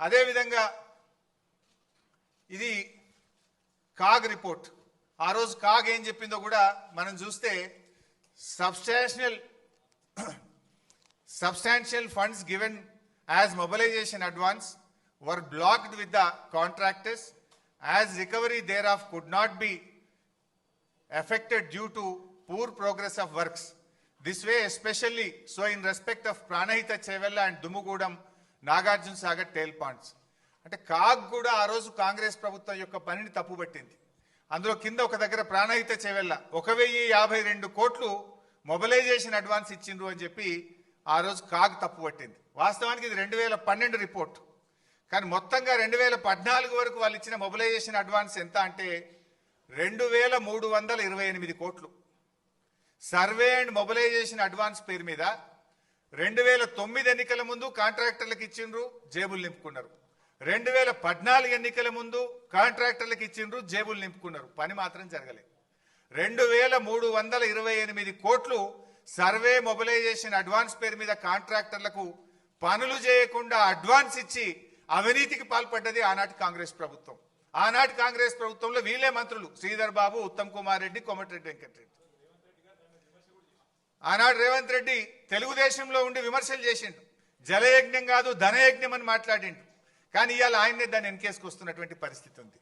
అదే విధంగా ఇది కాగ్ రిపోర్ట్. ఆ రోజు కాగ్ ఏం చెప్పిందో కూడా మనం చూస్తే substantial funds given as mobilization advance were blocked with the contractors as recovery thereof could not be affected due to poor progress of works. This way especially so in respect of Pranahita Chevella and Dumugudam Nagarjuna Sagar tail ponds. అంటే CAG కూడా ఆ రోజు కాంగ్రెస్ ప్రభుత్వం యొక్క పనిని తప్పుపట్టింది. అందులో కింద ఒక దగ్గర ప్రాణహిత చెవెల్ల 1052 కోట్లు మొబిలైజేషన్ అడ్వాన్స్ ఇచ్చిండ్రు అని చెప్పి ఆ రోజు కాగ్ తప్పుపట్టింది. వాస్తవానికి ఇది 2012 రిపోర్ట్. కానీ మొత్తంగా 2014 వరకు వాళ్ళు ఇచ్చిన మొబిలైజేషన్ అడ్వాన్స్ ఎంత అంటే 2328 కోట్లు. సర్వే అండ్ మొబిలైజేషన్ అడ్వాన్స్ పేరు మీద 2009 ఎన్నికల ముందు కాంట్రాక్టర్లకు ఇచ్చిండ్రు, జేబులు నింపుకున్నారు. 2014 ఎన్నికల ముందు కాంట్రాక్టర్లకు ఇచ్చిండ్రు, జేబులు నింపుకున్నారు. పని మాత్రం జరగలేదు. 2328 కోట్లు సర్వే మొబిలైజేషన్ అడ్వాన్స్ పేరు మీద కాంట్రాక్టర్లకు పనులు చేయకుండా అడ్వాన్స్ ఇచ్చి అవినీతికి పాల్పడ్డది ఆనాటి కాంగ్రెస్ ప్రభుత్వం. ఆనాటి కాంగ్రెస్ ప్రభుత్వంలో వీళ్ళే మంత్రులు శ్రీధర్ బాబు, ఉత్తమ్ కుమార్ రెడ్డి, కోమటిరెడ్డి వెంకటరెడ్డి. ఆనాడు రేవంత్ రెడ్డి తెలుగుదేశంలో ఉండి విమర్శలు చేసిండు. జలయజ్ఞం కాదు ధనయజ్ఞం అని మాట్లాడిండు. కానీ ఇవాళ ఆయన్నే దాన్ని ఎన్కేసుకొస్తున్నటువంటి పరిస్థితి ఉంది.